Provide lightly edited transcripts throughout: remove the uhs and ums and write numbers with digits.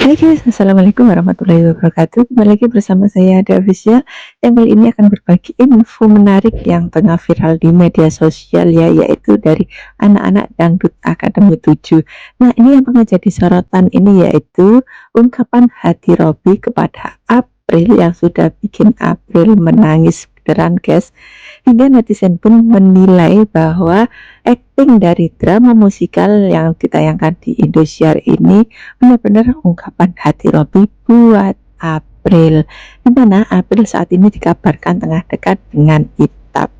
Hai guys, assalamualaikum warahmatullahi wabarakatuh. Kembali lagi bersama saya Davisia yang kali ini akan berbagi info menarik yang tengah viral di media sosial ya, yaitu dari anak-anak Dangdut Akademi 7. Nah, ini yang menjadi sorotan ini yaitu ungkapan hati Robby kepada April yang sudah bikin April menangis beneran guys. Hingga netizen pun menilai bahwa acting dari drama musikal yang ditayangkan di Indosiar ini benar-benar ungkapan hati Robby buat April, di mana April saat ini dikabarkan tengah dekat dengan Itap.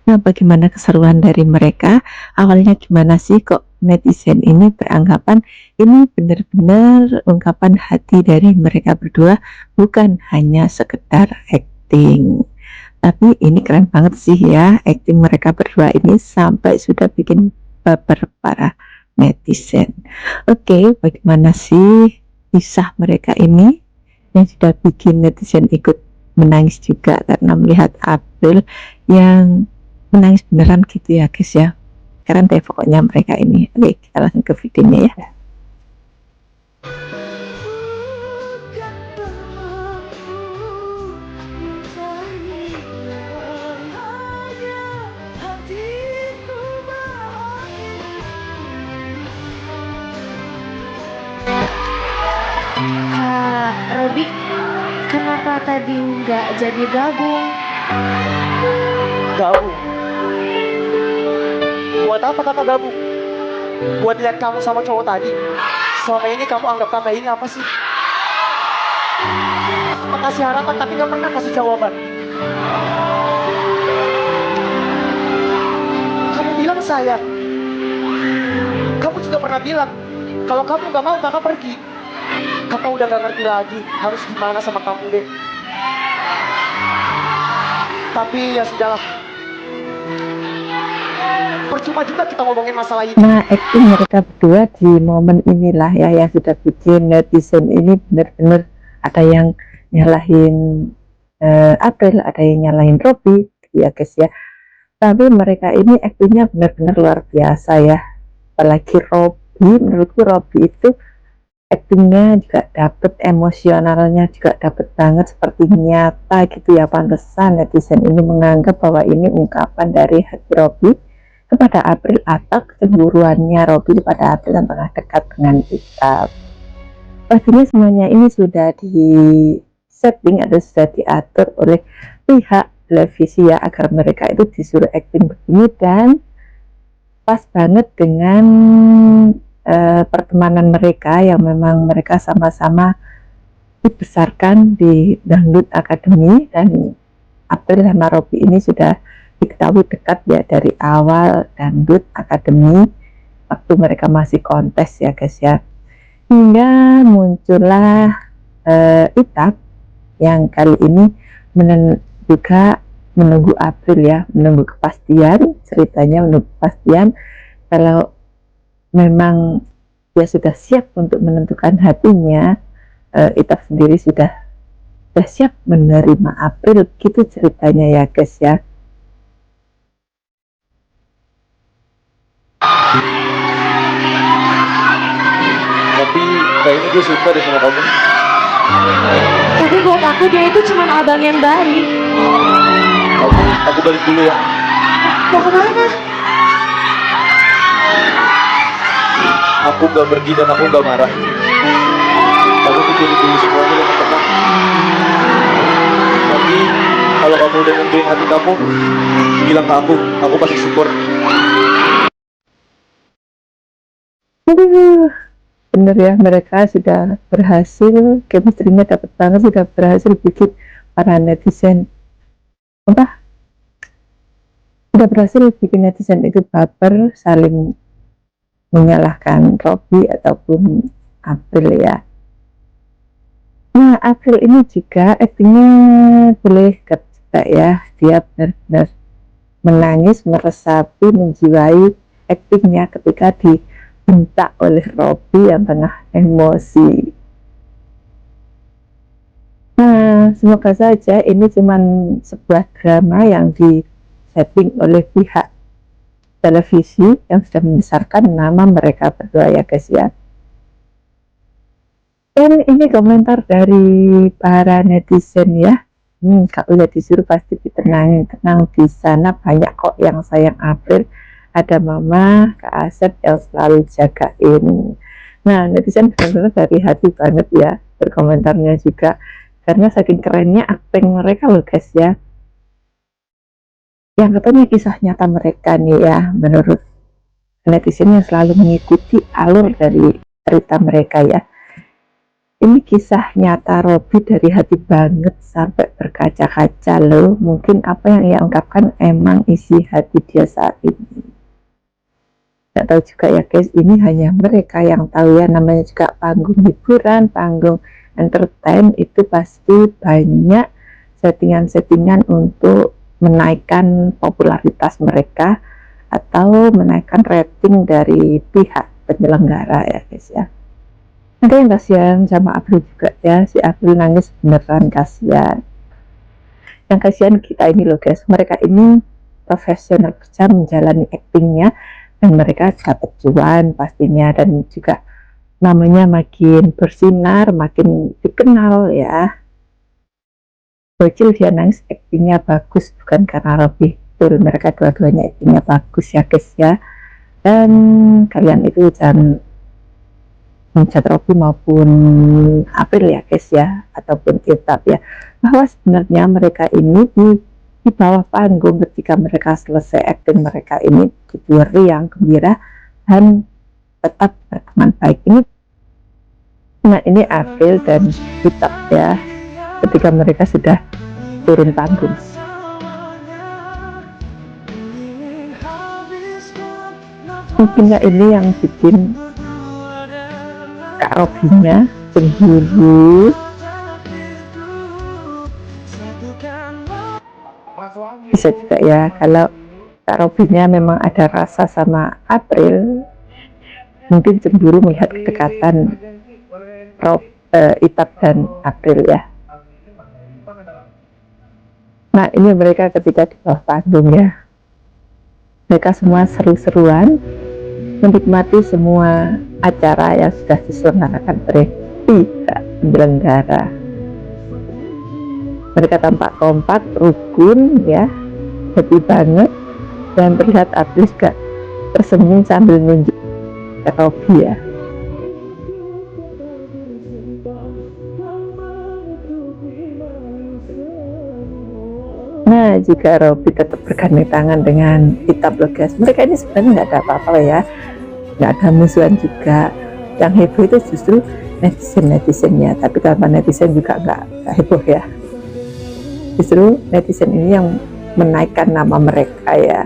Nah, bagaimana keseruan dari mereka? Awalnya gimana sih kok netizen ini beranggapan ini benar-benar ungkapan hati dari mereka berdua, bukan hanya sekedar acting. Tapi ini keren banget sih ya, acting mereka berdua ini sampai sudah bikin baper para netizen. Oke, bagaimana sih kisah mereka ini yang sudah bikin netizen ikut menangis juga karena melihat April yang menangis beneran gitu ya guys ya. Keren deh pokoknya mereka ini. Oke, kita langsung ke videonya ya. Kak Robby, kenapa tadi nggak jadi gabung? Gabung? Buat apa kakak gabung? Buat lihat kamu sama cowok tadi? Selama ini kamu anggap kakak ini apa sih? Makasih harapan tapi gak pernah kasih jawaban. Kamu bilang sayang. Kamu juga pernah bilang kalau kamu gak mau kakak pergi. Kakak udah gak ngerti lagi harus gimana sama kamu deh. Tapi ya sudahlah, percuma juga kita ngomongin masalah ini. Nah, acting mereka berdua di momen inilah ya yang sudah bikin netizen ini benar-benar ada yang nyalahin April, ada yang nyalahin Robby ya guys ya. Tapi mereka ini actingnya benar-benar luar biasa ya. Apalagi Robby, menurutku Robby itu actingnya juga dapet, emosionalnya juga dapet banget, seperti nyata gitu ya. Pantesan netizen ini menganggap bahwa ini ungkapan dari hati Robby kepada April atau kecemburuannya Robby kepada April yang tengah dekat dengan Itap. Pastinya semuanya ini sudah di setting atau sudah diatur oleh pihak televisi ya, agar mereka itu disuruh acting begini dan pas banget dengan pertemanan mereka yang memang mereka sama-sama dibesarkan di Dangdut Akademi. Dan April sama Robby ini sudah diketahui dekat ya dari awal Dangdut Akademi waktu mereka masih kontes ya guys ya, hingga muncullah Itap yang kali ini juga menunggu April ya, menunggu kepastian ceritanya, menunggu kepastian kalau memang dia sudah siap untuk menentukan hatinya. Itap sendiri sudah siap menerima April, gitu ceritanya ya guys ya. Tapi kayaknya dia suka deh sama kamu. Tapi buat aku dia itu cuma abang yang baik. Aku balik dulu ya. Mau kemana? Aku gak pergi dan aku gak marah. Aku pikirin dulu semuanya dengan tenang. Tapi kalau kamu udah nentuin hati kamu, bilang ke aku pasti support. Bener ya, mereka sudah berhasil, chemistry-nya dapat banget, sudah berhasil bikin para netizen sudah berhasil bikin netizen itu baper, saling menyalahkan Robby ataupun April ya. Nah, April ini juga actingnya boleh kata ya, dia benar-benar menangis, meresapi, menjiwai actingnya ketika dibentak oleh Robby yang tengah emosi. Nah, semoga saja ini cuman sebuah drama yang disetting oleh pihak televisi yang sudah membesarkan nama mereka berdua ya guys ya. Dan ini komentar dari para netizen ya. Kalau udah disuruh pasti ditenangin, tenang, di sana banyak kok yang sayang April. Ada Mama, Kak Asep yang selalu jagain. Nah, netizen benar-benar dari hati banget ya berkomentarnya juga. Karena saking kerennya acting mereka loh guys ya. Yang katanya kisah nyata mereka nih ya, menurut netizen yang selalu mengikuti alur dari cerita mereka ya. Ini kisah nyata Robby dari hati banget sampai berkaca-kaca loh. Mungkin apa yang ia ungkapkan emang isi hati dia saat ini. Nggak tahu juga ya guys, ini hanya mereka yang tahu ya, namanya juga panggung hiburan, panggung entertain, itu pasti banyak settingan-settingan untuk menaikkan popularitas mereka atau menaikkan rating dari pihak penyelenggara ya guys ya. Ada yang kasihan sama April juga ya, si April nangis beneran kasihan. Yang kasihan kita ini loh guys, mereka ini profesional kerja menjalani actingnya dan mereka dapat cuan pastinya, dan juga namanya makin bersinar, makin dikenal ya. Bocil dia nangis actingnya bagus bukan karena Robby, betul mereka dua-duanya actingnya bagus ya guys ya. Dan kalian itu jangan mencat Robby maupun April ya guys ya, ataupun Itap ya, bahwa sebenarnya mereka ini di bawah panggung ketika mereka selesai acting mereka ini dibuat riang gembira dan tetap berteman baik. Ini April dan Itap ya, ketika mereka sudah turun panggung. Mungkin ini yang bikin Kak Robby-nya cemburu. Bisa juga ya kalau Kak Robby-nya memang ada rasa sama April, mungkin cemburu melihat kedekatan Itap dan April ya. Nah ini mereka ketika di bawah panggung ya, mereka semua seru-seruan menikmati semua acara yang sudah diselenggarakan oleh pihak penyelenggara. Mereka tampak kompak, rukun ya, happy banget, dan terlihat April juga tersenyum sambil nunjuk ke Robby ya. Nah jika Robby tetap bergandeng tangan dengan Itap loh guys, mereka ini sebenarnya nggak ada apa-apa ya, nggak ada musuhan juga. Yang heboh itu justru netizen-netizennya, tapi tanpa netizen juga nggak heboh ya. Justru netizen ini yang menaikkan nama mereka ya.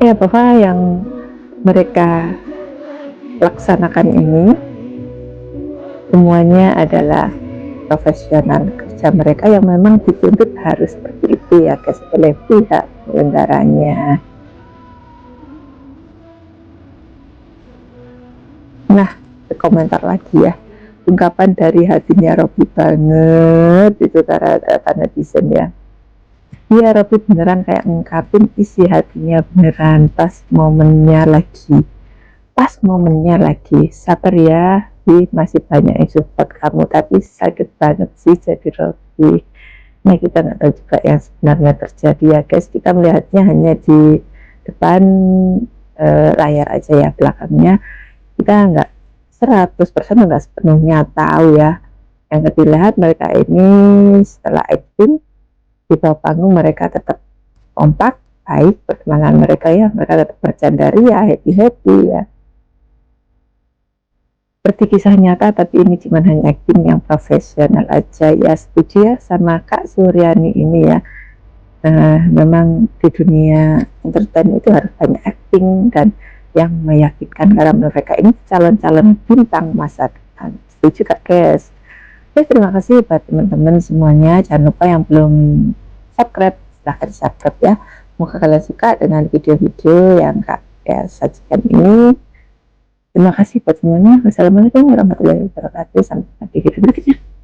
Ya bahwa yang mereka laksanakan ini semuanya adalah profesional kerja mereka yang memang dituntut harus seperti itu ya guys oleh pihak penyelenggaranya. Nah komentar lagi ya, ungkapan dari hatinya Robby banget itu kata netizen ya. Iya Robby beneran kayak ngungkapin isi hatinya beneran pas momennya lagi, sabar ya masih banyak yang support kamu, tapi sakit banget sih jadi Robby. Nah kita nggak tahu juga yang sebenarnya terjadi ya guys, kita melihatnya hanya di depan layar aja ya, belakangnya kita nggak 100% nggak sepenuhnya tahu ya. Yang dilihat mereka ini setelah acting di bawah panggung mereka tetap kompak, baik perkembangan mereka ya, mereka tetap bercanda ria, happy ya. Seperti kisah nyata, tapi ini cuma hanya acting yang profesional aja ya. Setuju ya sama Kak Suryani ini ya. Memang di dunia entertain itu harus banyak acting dan yang meyakinkan, karena mereka ini calon-calon bintang masa depan. Setuju Kak guys? Oke, terima kasih buat teman-teman semuanya. Jangan lupa yang belum subscribe, silahkan subscribe ya. Semoga kalian suka dengan video-video yang Kak ya sajikan ini. Terima kasih buat semuanya. Wassalamualaikum warahmatullahi wabarakatuh. Sampai jumpa di video berikutnya.